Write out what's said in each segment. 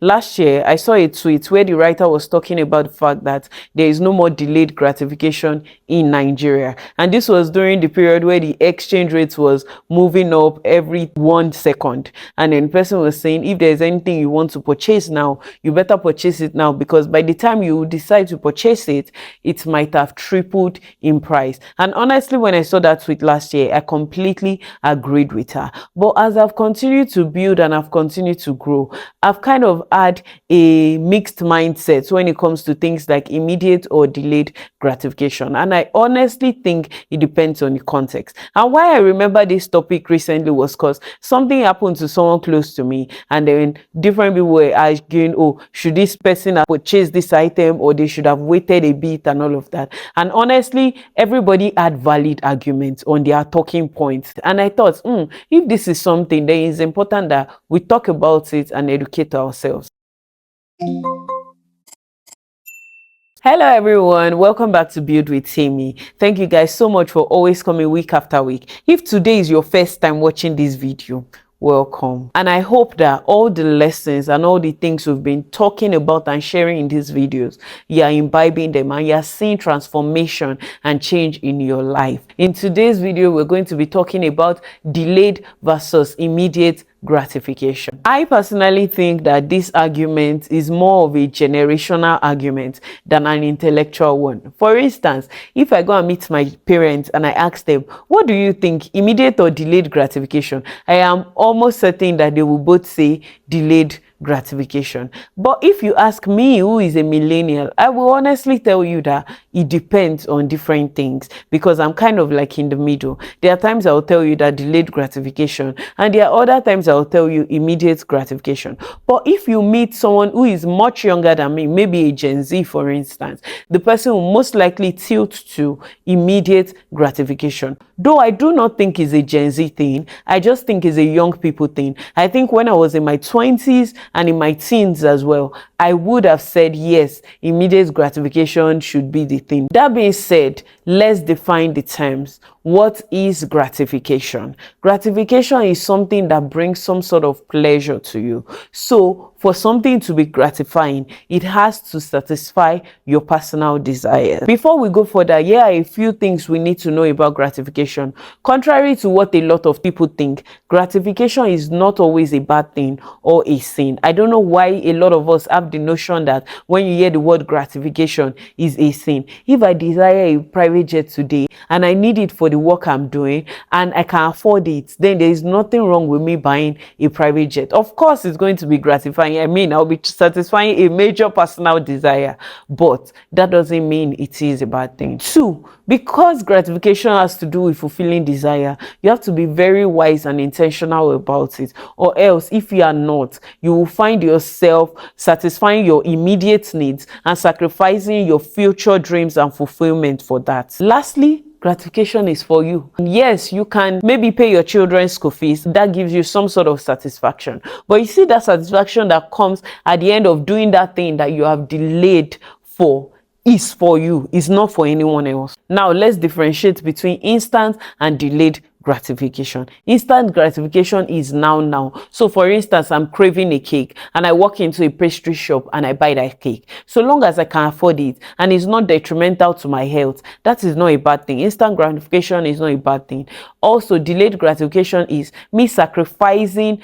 last year I saw a tweet where the writer was talking about the fact that there is no more delayed gratification in Nigeria, and this was during the period where the exchange rate was moving up every 1 second, and then the person was saying, if there's anything you want to purchase now, you better purchase it now, because by the time you decide to purchase it, it might have tripled in price. And honestly, when I saw that tweet last year, I completely agreed with her. But as I've continued to build and I've continued to grow, I've kind of had a mixed mindset when it comes to things like immediate or delayed gratification. And I honestly think it depends on the context. And why I remember this topic recently was because something happened to someone close to me, and then different people were arguing, oh, should this person have purchased this item, or they should have waited a bit and all of that. And honestly, everybody had valid arguments on their talking points. And I thought, if this is something, then it's important that we talk about it and educate ourselves. Hello everyone, welcome back to Build With Temi. Thank you guys so much for always coming week after week. If today is your first time watching this video, welcome. And I hope that all the lessons and all the things we've been talking about and sharing in these videos, you are imbibing them and you are seeing transformation and change in your life. In today's video, we're going to be talking about delayed versus immediate gratification. I personally think that this argument is more of a generational argument than an intellectual one. For instance, if I go and meet my parents and I ask them, what do you think, immediate or delayed gratification? I am almost certain that they will both say delayed gratification. But if you ask me, who is a millennial, I will honestly tell you that it depends on different things, because I'm kind of like in the middle. There are times I'll tell you that delayed gratification, and there are other times I'll tell you immediate gratification. But if you meet someone who is much younger than me, maybe a Gen Z for instance, the person will most likely tilt to immediate gratification. Though I do not think it's a Gen Z thing, I just think it's a young people thing. I think when I was in my 20s and in my teens as well, I would have said yes, immediate gratification should be the thing. That being said, let's define the terms. What is gratification? Gratification is something that brings some sort of pleasure to you. So for something to be gratifying, it has to satisfy your personal desires. Before we go further, here are a few things we need to know about gratification. Contrary to what a lot of people think, gratification is not always a bad thing or a sin. I don't know why a lot of us have the notion that when you hear the word gratification is a sin. If I desire a private jet today and I need it for the work I'm doing and I can afford it, then there is nothing wrong with me buying a private jet. Of course, it's going to be gratifying. I mean, I'll be satisfying a major personal desire, but that doesn't mean it is a bad thing. 2, because gratification has to do with fulfilling desire, you have to be very wise and intentional about it, or else if you are not, you will find yourself satisfying your immediate needs and sacrificing your future dreams and fulfillment for that. Lastly, gratification is for you. Yes, you can maybe pay your children's school fees. That gives you some sort of satisfaction. But you see that satisfaction that comes at the end of doing that thing that you have delayed for is for you. It's not for anyone else. Now, let's differentiate between instant and delayed gratification. Instant gratification is now. So for instance, I'm craving a cake and I walk into a pastry shop and I buy that cake. So long as I can afford it and it's not detrimental to my health, that is not a bad thing. Instant gratification is not a bad thing. Also, delayed gratification is me sacrificing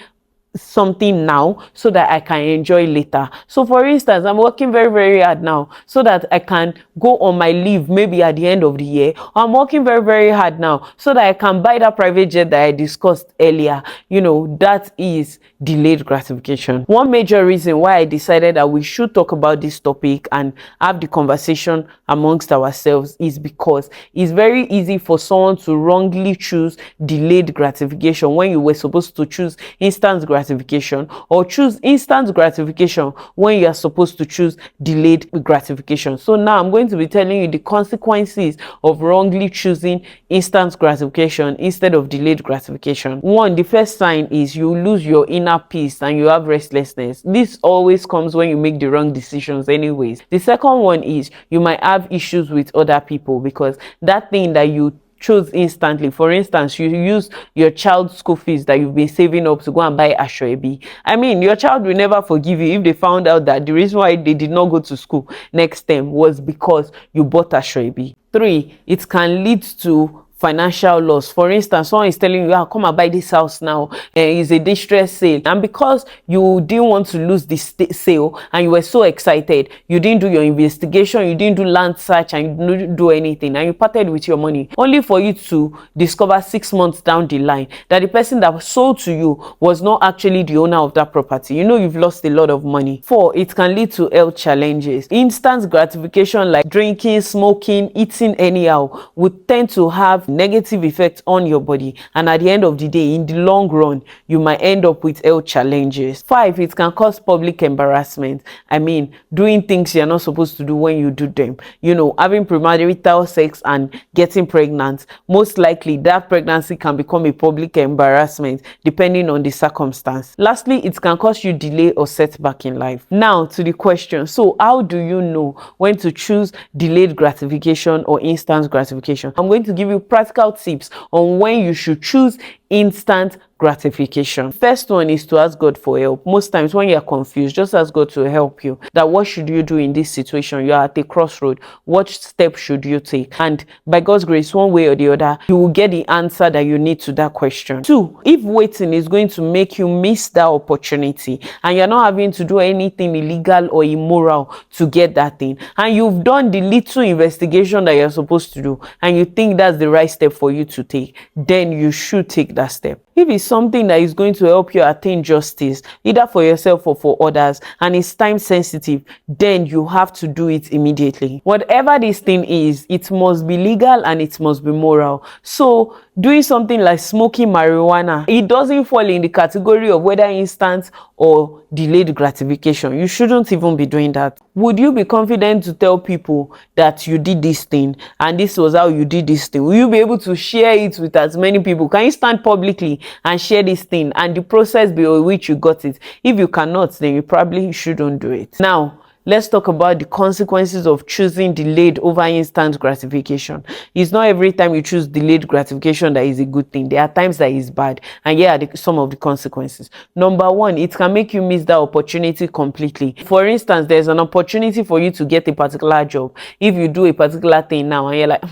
something now so that I can enjoy later. So for instance, I'm working very, very hard now so that I can go on my leave maybe at the end of the year. Or I'm working very, very hard now so that I can buy that private jet that I discussed earlier. You know, that is delayed gratification. One major reason why I decided that we should talk about this topic and have the conversation amongst ourselves is because it's very easy for someone to wrongly choose delayed gratification when you were supposed to choose instant gratification, or choose instant gratification when you are supposed to choose delayed gratification. So now I'm going to be telling you the consequences of wrongly choosing instant gratification instead of delayed gratification. One, the first sign is you lose your inner peace and you have restlessness. This always comes when you make the wrong decisions anyways. The second one is you might have issues with other people because that thing that you chose instantly. For instance, you use your child's school fees that you've been saving up to go and buy ashwebi. I mean, your child will never forgive you if they found out that the reason why they did not go to school next term was because you bought ashwebi. 3, it can lead to financial loss. For instance, someone is telling you, come and buy this house now, it's a distress sale, and because you didn't want to lose this sale and you were so excited, you didn't do your investigation, you didn't do land search, and you didn't do anything, and you parted with your money, only for you to discover 6 months down the line that the person that sold to you was not actually the owner of that property. You've lost a lot of money. 4, it can lead to health challenges. Instant gratification like drinking, smoking, eating anyhow would tend to have negative effect on your body, and at the end of the day, in the long run, you might end up with health challenges. 5, it can cause public embarrassment. I mean, doing things you're not supposed to do when you do them. Having premarital sex and getting pregnant, most likely that pregnancy can become a public embarrassment depending on the circumstance. Lastly, it can cause you delay or setback in life. Now to the question, so how do you know when to choose delayed gratification or instant gratification? I'm going to give you practical tips on when you should choose instant gratification. First one is to ask God for help. Most times when you're confused, just ask God to help you. That what should you do in this situation? You're at a crossroad. What step should you take? And by God's grace, one way or the other, you will get the answer that you need to that question. 2, if waiting is going to make you miss that opportunity and you're not having to do anything illegal or immoral to get that thing, and you've done the little investigation that you're supposed to do, and you think that's the right step for you to take, then you should take that step. If it's something that is going to help you attain justice, either for yourself or for others, and it's time sensitive, then you have to do it immediately. Whatever this thing is, it must be legal and it must be moral. So doing something like smoking marijuana, it doesn't fall in the category of whether instant or delayed gratification. You shouldn't even be doing that. Would you be confident to tell people that you did this thing and this was how you did this thing? Will you be able to share it with as many people? Can you stand publicly and share this thing and the process by which you got it? If you cannot, then you probably shouldn't do it. Now, let's talk about the consequences of choosing delayed over instant gratification. It's not every time you choose delayed gratification that is a good thing. There are times that is bad, and here are some of the consequences. Number 1, it can make you miss that opportunity completely. For instance, there's an opportunity for you to get a particular job. If you do a particular thing now and you're like,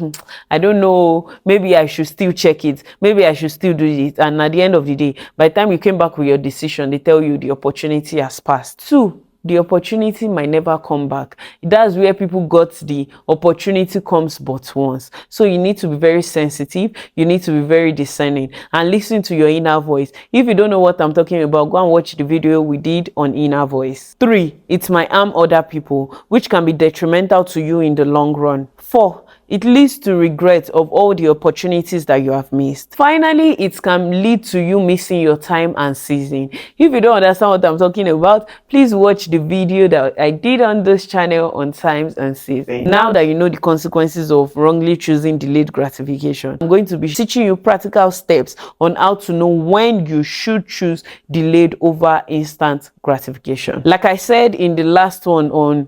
I don't know, maybe I should still check it, maybe I should still do it, and at the end of the day, by the time you came back with your decision, they tell you the opportunity has passed. 2, the opportunity might never come back. That's where people got the opportunity comes but once. So you need to be very sensitive. You need to be very discerning and listen to your inner voice. If you don't know what I'm talking about, go and watch the video we did on inner voice. 3, it might harm other people, which can be detrimental to you in the long run. 4, it leads to regret of all the opportunities that you have missed. Finally, it can lead to you missing your time and season. If you don't understand what I'm talking about, please watch the video that I did on this channel on times and season. Now that you know the consequences of wrongly choosing delayed gratification, I'm going to be teaching you practical steps on how to know when you should choose delayed over instant gratification. Like I said in the last one on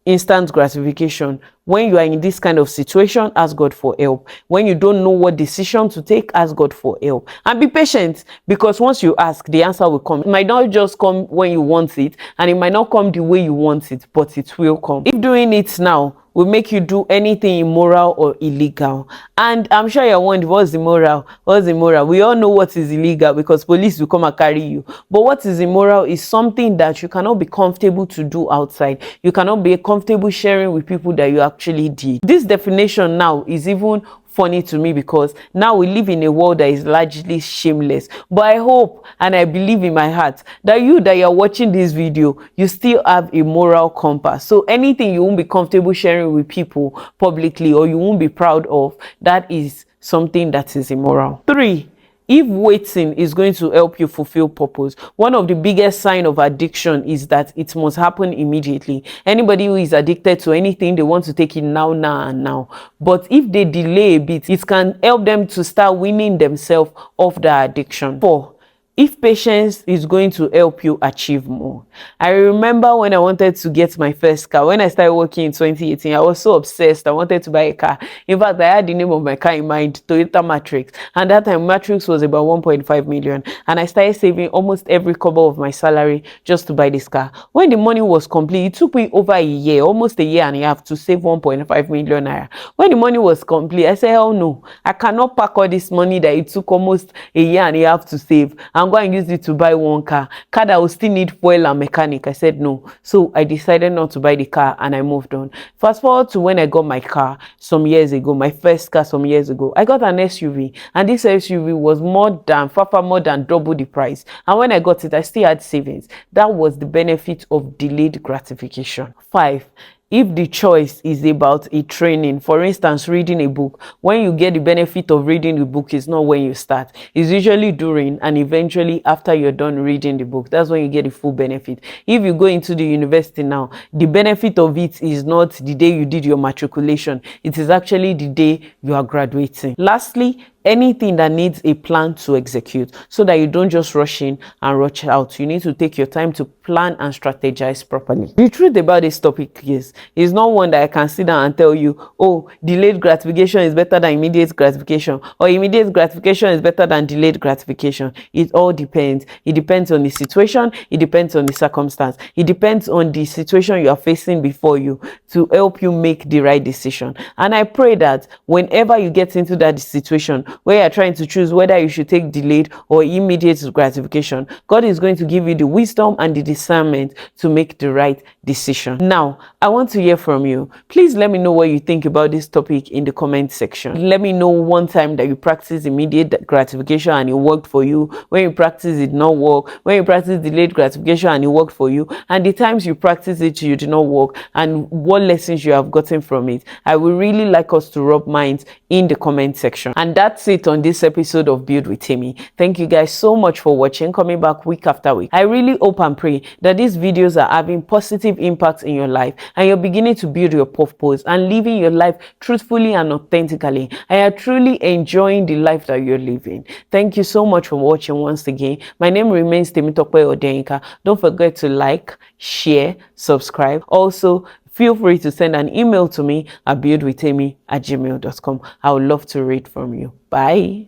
instant gratification, when you are in this kind of situation, ask God for help. When you don't know what decision to take, ask God for help. And be patient, because once you ask, the answer will come. It might not just come when you want it, and it might not come the way you want it, but it will come. If doing it now will make you do anything immoral or illegal, and I'm sure you're wondering, what's immoral? What's immoral? We all know what is illegal because police will come and carry you. But what is immoral is something that you cannot be comfortable to do outside. You cannot be comfortable sharing with people that you actually did. This definition now is even funny to me because now we live in a world that is largely shameless. But I hope and I believe in my heart that you're watching this video, you still have a moral compass. So anything you won't be comfortable sharing with people publicly or you won't be proud of, that is something that is immoral. 3, if waiting is going to help you fulfill purpose, one of the biggest signs of addiction is that it must happen immediately. Anybody who is addicted to anything, they want to take it now, now, and now. But if they delay a bit, it can help them to start winning themselves of the addiction. 4, if patience is going to help you achieve more. I remember when I wanted to get my first car, when I started working in 2018, I was so obsessed. I wanted to buy a car. In fact, I had the name of my car in mind, Toyota Matrix. And that time, Matrix was about 1.5 million. And I started saving almost every kobo of my salary just to buy this car. When the money was complete, it took me over a year, almost a year and a half, to save 1.5 million naira. When the money was complete, I said, hell no, I cannot pack all this money that it took almost a year and a half to save and go and use it to buy one car that will still need fuel and mechanic. I said no. So I decided not to buy the car and I moved on. Fast forward to when I got my car some years ago, my first car some years ago. I got an SUV, and this SUV was far more than double the price. And when I got it, I still had savings. That was the benefit of delayed gratification. 5. If the choice is about a training, for instance, reading a book, when you get the benefit of reading the book, it's not when you start. It's usually during and eventually after you're done reading the book. That's when you get the full benefit. If you go into the university now, the benefit of it is not the day you did your matriculation. It is actually the day you are graduating. Lastly, anything that needs a plan to execute, so that you don't just rush in and rush out. You need to take your time to plan and strategize properly. The truth about this topic is, it's not one that I can sit down and tell you, oh, delayed gratification is better than immediate gratification, or immediate gratification is better than delayed gratification. It all depends. It depends on the situation. It depends on the circumstance. It depends on the situation you are facing before you to help you make the right decision. And I pray that whenever you get into that situation where you're trying to choose whether you should take delayed or immediate gratification, God is going to give you the wisdom and the discernment to make the right decision. Now, I want to hear from you. Please let me know what you think about this topic in the comment section. Let me know one time that you practiced immediate gratification and it worked for you, when you practice it did not work, when you practice delayed gratification and it worked for you, and the times you practice it you did not work, and what lessons you have gotten from it. I would really like us to rub minds in the comment section. And that's it on this episode of Build with Temi. Thank you guys so much for watching, coming back week after week. I really hope and pray that these videos are having positive impacts in your life and you're beginning to build your purpose and living your life truthfully and authentically, and you're truly enjoying the life that you're living. Thank you so much for watching once again. My name remains Temitope Odenka. Don't forget to like, share, subscribe. Also, feel free to send an email to me at buildwithtemi@gmail.com. I would love to read from you. Bye.